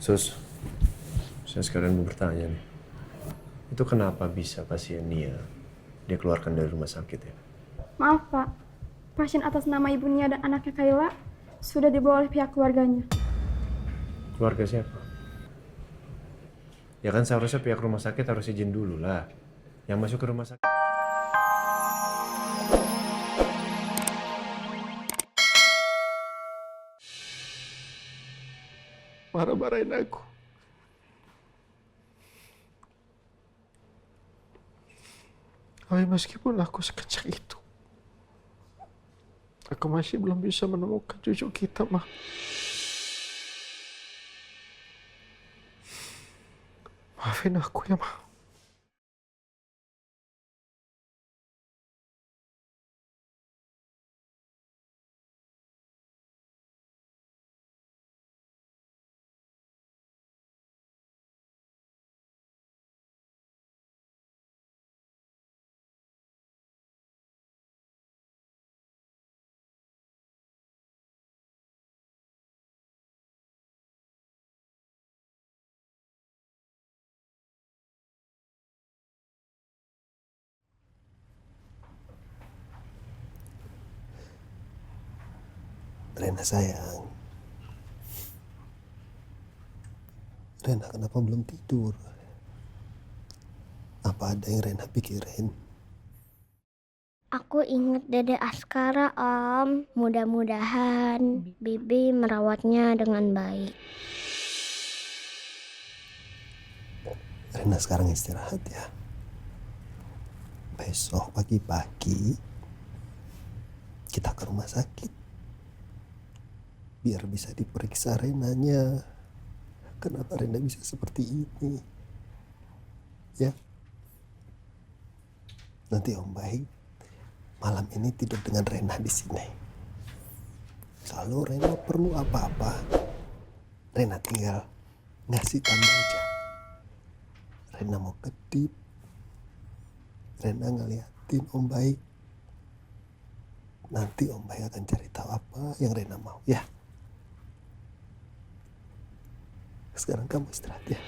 Sus, saya sekalian mau bertanya nih. Itu kenapa bisa pasien Nia dia keluarkan dari rumah sakit ya? Maaf Pak, pasien atas nama ibunya dan anaknya Kayla sudah dibawa oleh pihak keluarganya. Keluarga siapa? Ya kan seharusnya pihak rumah sakit harus izin dulu lah. Yang masuk ke rumah sakit. Marah-marahin aku. Tapi meskipun aku sekecil itu, aku masih belum bisa menemukan cucu kita, Ma. Maafin aku ya, Ma. Rena sayang, Rena kenapa belum tidur? Apa ada yang Rena pikirin? Aku ingat Dede Askara, Om. Mudah-mudahan Bibi merawatnya dengan baik. Rena sekarang istirahat ya. Besok pagi-pagi kita ke rumah sakit. Biar bisa diperiksa Renanya. Kenapa Rena bisa seperti ini? Ya. Nanti Om baik malam ini tidur dengan Rena di sini. Kalau Rena perlu apa-apa, Rena tinggal ngasih tanda aja. Rena mau kedip, Rena ngeliatin Om baik. Nanti Om baik akan cari tahu apa yang Rena mau, ya. Sekarang kamu istirahat ya.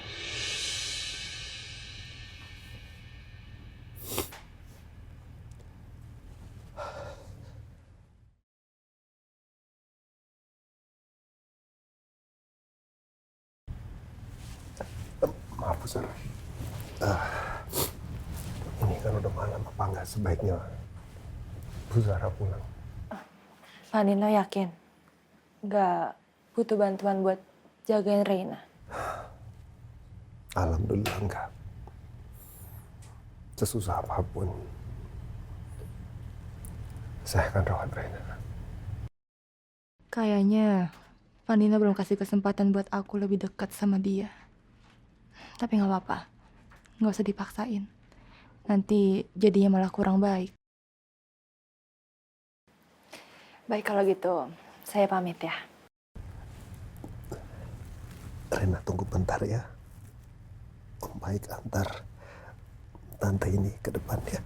Maaf, Bu Sarah. Ini kan udah malam, apa nggak sebaiknya Bu Sarah pulang? Pak Nino yakin nggak butuh bantuan buat jagain Reina? Alhamdulillah enggak. Sesusah apapun, saya akan rawat Reina. Kayaknya Pak Nino belum kasih kesempatan buat aku lebih dekat sama dia. Tapi nggak apa-apa, nggak usah dipaksain. Nanti jadinya malah kurang baik. Baik kalau gitu, saya pamit ya. Rena tunggu bentar ya. Om baik antar tante ini ke depan ya.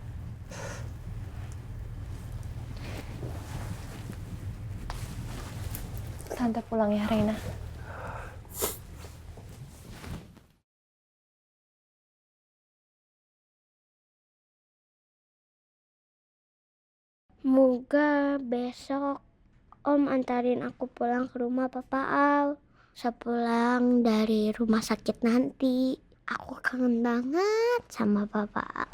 Tante pulang ya, Reina. Moga besok Om antarin aku pulang ke rumah Papa Al. Sepulang dari rumah sakit nanti, aku kangen banget sama Papa Al.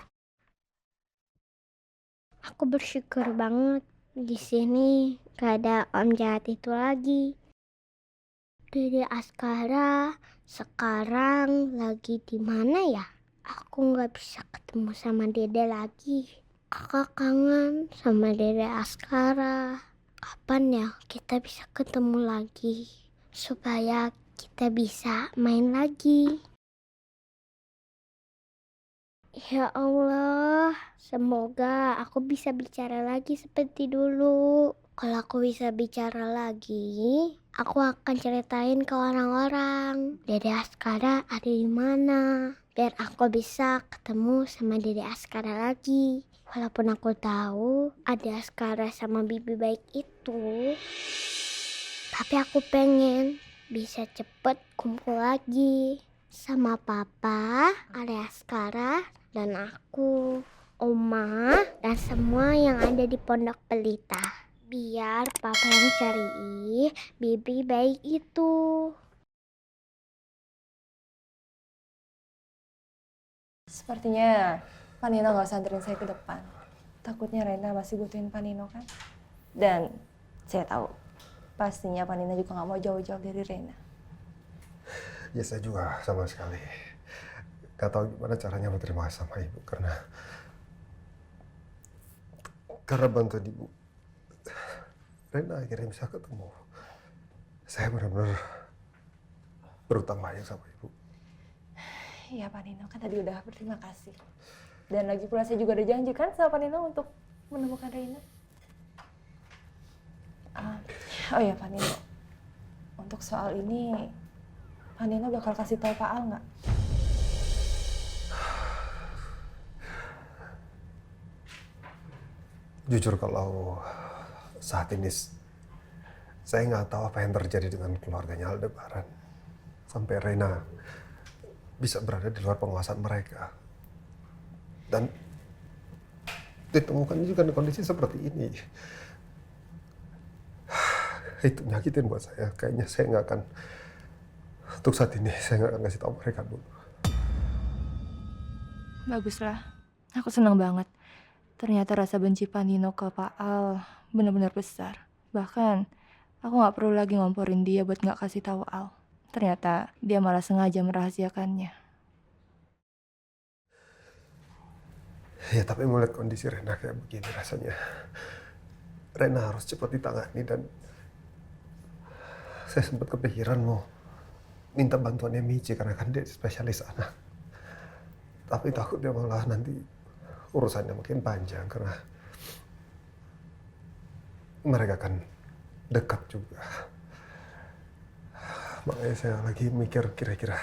Aku bersyukur banget di sini gak ada Om jahat itu lagi. Dede Askara sekarang lagi di mana ya? Aku nggak bisa ketemu sama Dede lagi. Kakak kangen sama Dede Askara. Kapan ya kita bisa ketemu lagi? Supaya kita bisa main lagi. Ya Allah, semoga aku bisa bicara lagi seperti dulu. Kalau aku bisa bicara lagi, aku akan ceritain ke orang-orang Dede Askara ada di mana. Biar aku bisa ketemu sama Dede Askara lagi. Walaupun aku tahu ada Askara sama Bibi baik itu, tapi aku pengen bisa cepet kumpul lagi sama papa, alias Askara, dan aku, Oma, dan semua yang ada di Pondok Pelita. Biar papa yang cari Bibi baik itu. Sepertinya Pak Nino nggak usah anterin saya ke depan. Takutnya Rena masih butuhin Pak Nino kan. Dan saya tahu pastinya Pak Nino juga nggak mau jauh-jauh dari Rena. Ya saya juga sama sekali gak tahu gimana caranya berterima kasih sama ibu karena bantuan ibu Rena akhirnya bisa ketemu. Saya benar-benar berutang banyak sama ibu. Iya Pak Nino, kan tadi udah berterima kasih. Dan lagi pula saya juga udah janji kan sama Pak Nino untuk menemukan Rena. Oh ya Pak Nino, untuk soal ini Pak Nino bakal kasih tahu Pak Al nggak? Jujur kalau saat ini saya nggak tahu apa yang terjadi dengan keluarganya Aldebaran sampai Rena bisa berada di luar penguasaan mereka dan ditemukan juga di kondisi seperti ini. Itu nyakitin buat saya. Kayaknya saya nggak akan, untuk saat ini saya nggak akan kasih tahu mereka dulu. Baguslah, aku senang banget. Ternyata rasa benci Pak Nino ke Pak Al benar-benar besar. Bahkan aku nggak perlu lagi ngomporin dia buat nggak kasih tahu Al. Ternyata dia malah sengaja merahasiakannya. Ya tapi melihat kondisi Rena kayak begini rasanya Rena harus cepat ditangani dan saya sempat kepikiran mau minta bantuannya Michi karena kan dia spesialis anak. Tapi takut dia malah nanti urusannya makin panjang karena mereka kan dekat juga. Makanya saya lagi mikir kira-kira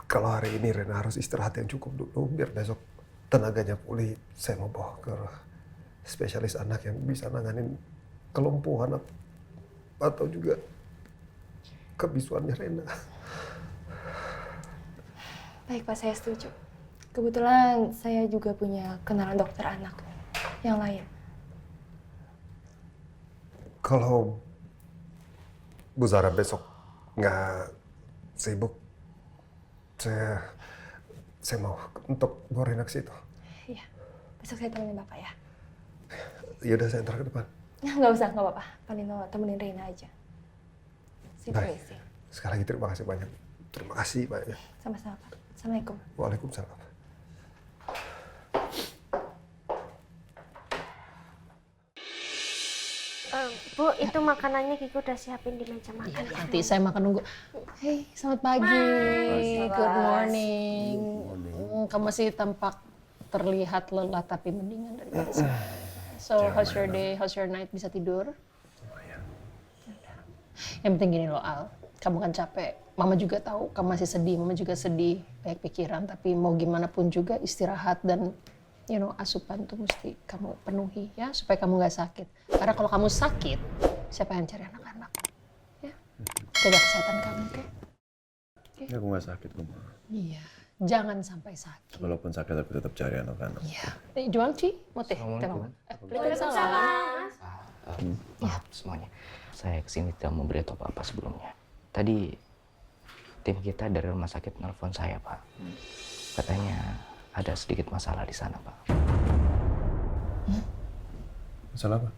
kalau hari ini Rena harus istirahat yang cukup dulu biar besok tenaganya pulih. Saya mau bawa ke spesialis anak yang bisa nanganin kelumpuhan atau juga kebisuannya Rena. Baik Pak, saya setuju. Kebetulan saya juga punya kenalan dokter anak yang lain. Kalau Bu Zara besok nggak sibuk, saya mau untuk bawa Rena ke situ. Iya, besok saya temenin Bapak ya. Ya udah saya antar ke depan. Nggak usah, nggak apa-apa. Pak Nino temenin Rena aja. Baik. Permisi. Sekali lagi terima kasih banyak. Terima kasih banyak. Sama-sama Pak. Assalamualaikum. Waalaikumsalam. Bu, itu makanannya Kiki udah siapin di meja makan. Iya, nanti saya makan nunggu. Hey, selamat pagi. Good morning. Kamu masih tampak terlihat lelah tapi mendingan daripada saya. So, how's your day? How's your night? Bisa tidur? Yang penting gini loh, Al. Kamu kan capek. Mama juga tahu kamu masih sedih. Mama juga sedih. Banyak pikiran. Tapi mau gimana pun juga istirahat dan asupan tuh mesti kamu penuhi ya supaya kamu nggak sakit. Karena kalau kamu sakit, siapa yang cari anak-anak? Ya, jaga kesehatan kamu, oke? Ya, aku nggak sakit kok, Ma. Iya, jangan sampai sakit. Walaupun sakit aku tetap cari anak-anak. Iya. Jual Ci, mau teh? Teh Mama. Waalaikumsalam. Maaf semuanya. Saya kesini tidak memberi tahu apa-apa sebelumnya. Tadi tim kita dari rumah sakit nelfon saya, Pak. Katanya ada sedikit masalah di sana, Pak. Masalah apa?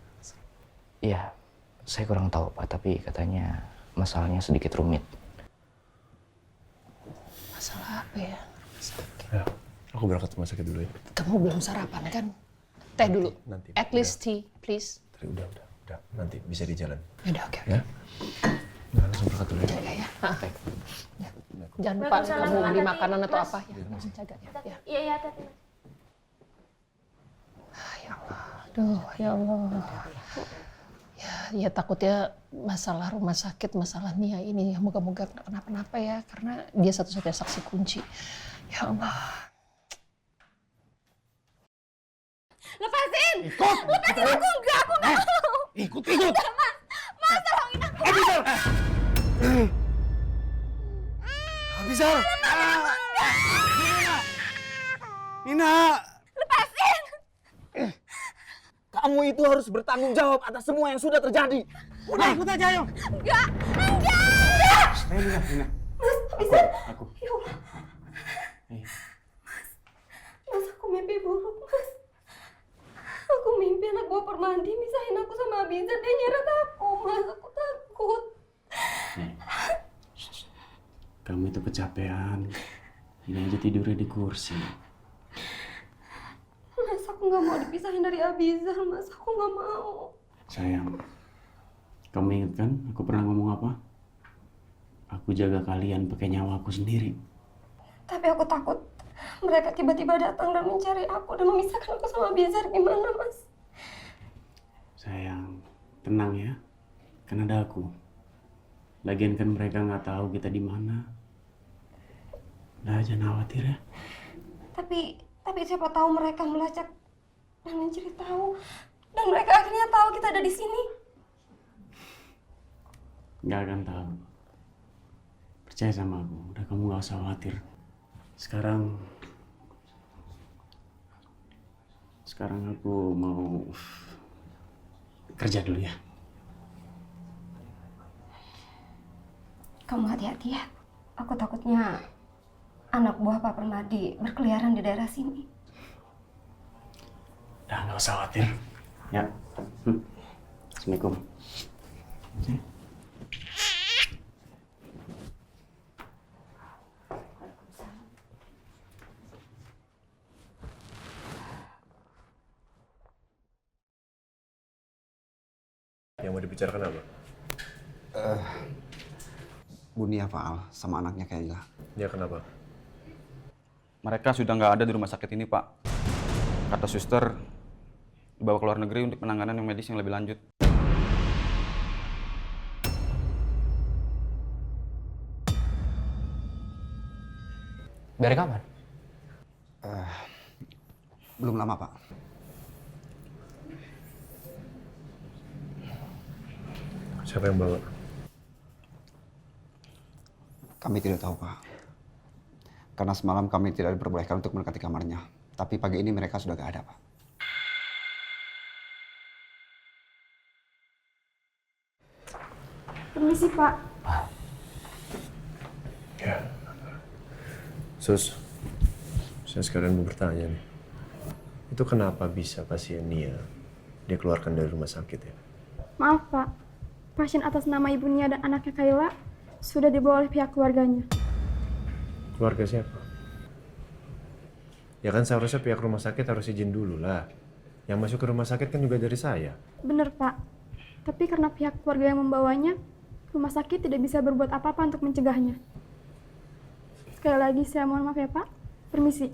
Iya, saya kurang tahu, Pak. Tapi katanya masalahnya sedikit rumit. Masalah apa ya? Ya, aku berangkat rumah sakit dulu ya. Kamu belum sarapan kan? Teh dulu. Nanti. At least tea, please. Tadi udah. Nanti bisa di jalan. Udah, oke. Ya? Nah, langsung berangkat dulu ya. Jaga ya. Ya. Jangan lupa kamu beli makanan atau apa ya. Jaga ya. Iya, Tati. Ya Allah. Aduh, ya Allah. Ya takutnya masalah rumah sakit, masalah Nia ini. Moga-moga nggak kenapa-napa ya. Karena dia satu-satunya saksi kunci. Ya Allah. Lepasin! Lepasin aku! Enggak, aku nggak mau! Ikut! Mas tolongin aku! Abizar! Nina! Lepasin! Kamu itu harus bertanggung jawab atas semua yang sudah terjadi. Udah ikut aja, ayo. Enggak! Ayo, Nina. Bisa? Aku. Ya Allah. Hey. Mas, aku mimpi buruk, Mas. Aku mimpi anak buah Permadi misahin aku sama Abizar. Dia nyeret aku, Mas. Aku takut. Kamu itu kecapean. Ini aja tidurnya di kursi. Mas, aku nggak mau dipisahin dari Abizar, Mas. Aku nggak mau. Sayang, kamu ingat kan aku pernah ngomong apa? Aku jaga kalian pakai nyawa aku sendiri. Tapi aku takut mereka tiba-tiba datang dan mencari aku dan memisahkan aku sama Abizar. Gimana, Mas? Sayang, tenang ya. Kan ada aku. Lagian kan mereka nggak tahu kita di mana. Udah, jangan khawatir ya. Tapi siapa tahu mereka melacak dan mencari tahu. Dan mereka akhirnya tahu kita ada di sini. Nggak akan tahu. Percaya sama aku. Udah, kamu nggak usah khawatir. Sekarang aku mau kerja dulu ya. Kamu hati-hati ya. Aku takutnya anak buah Pak Permadi berkeliaran di daerah sini. Udah, nggak usah khawatir. Ya. Assalamualaikum. Yang mau dibicarakan apa? Bunia Faal sama anaknya Kayla. Ya, kenapa? Mereka sudah nggak ada di rumah sakit ini, Pak. Kata suster, dibawa ke luar negeri untuk penanganan yang medis yang lebih lanjut. Dari kapan? Belum lama, Pak. Siapa yang bawa? Kami tidak tahu, Pak. Karena semalam kami tidak diperbolehkan untuk mendekati kamarnya. Tapi pagi ini mereka sudah nggak ada, Pak. Permisi, Pak. Ya. Sus, saya sekarang mau bertanya nih. Itu kenapa bisa pasien Nia dikeluarkan dari rumah sakit ya? Maaf, Pak. Pasien atas nama Ibu Nia dan anaknya Kayla sudah dibawa oleh pihak keluarganya. Keluarga siapa? Ya kan seharusnya pihak rumah sakit harus izin dulu lah. Yang masuk ke rumah sakit kan juga dari saya. Bener, Pak. Tapi karena pihak keluarga yang membawanya, rumah sakit tidak bisa berbuat apa-apa untuk mencegahnya. Sekali lagi saya mohon maaf ya, Pak. Permisi.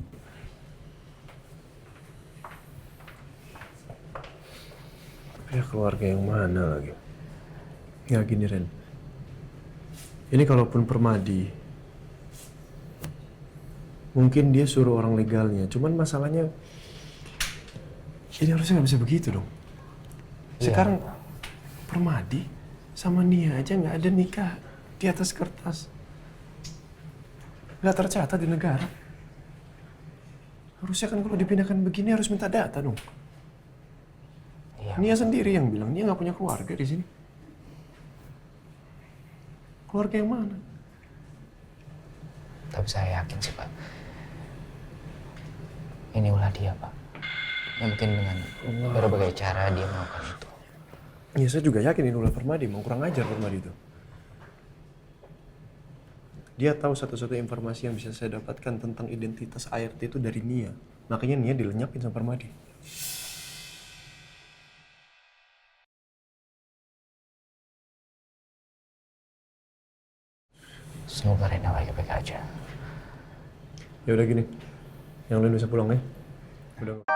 Pihak keluarga yang mana lagi? Ya gini, Ren. Ini kalaupun Permadi, mungkin dia suruh orang legalnya. Cuman masalahnya, ini harusnya nggak bisa begitu dong. Sekarang Permadi sama Nia aja nggak ada nikah di atas kertas. Nggak tercatat di negara. Harusnya kan kalau dipindahkan begini harus minta data dong. Nia sendiri yang bilang dia nggak punya keluarga di sini. Keluarga yang mana? Tapi saya yakin sih, Pak. Ini ulah dia, Pak. Yang mungkin dengan berbagai cara dia melakukan itu. Ya, saya juga yakin ini ulah Permadi. Mau kurang ajar Permadi itu. Dia tahu satu-satu informasi yang bisa saya dapatkan tentang identitas ART itu dari Nia. Makanya Nia dilenyapin sama Permadi. Semoga Rena baik-baik aja. Ya udah gini. Yang lain bisa pulang ya. Udah.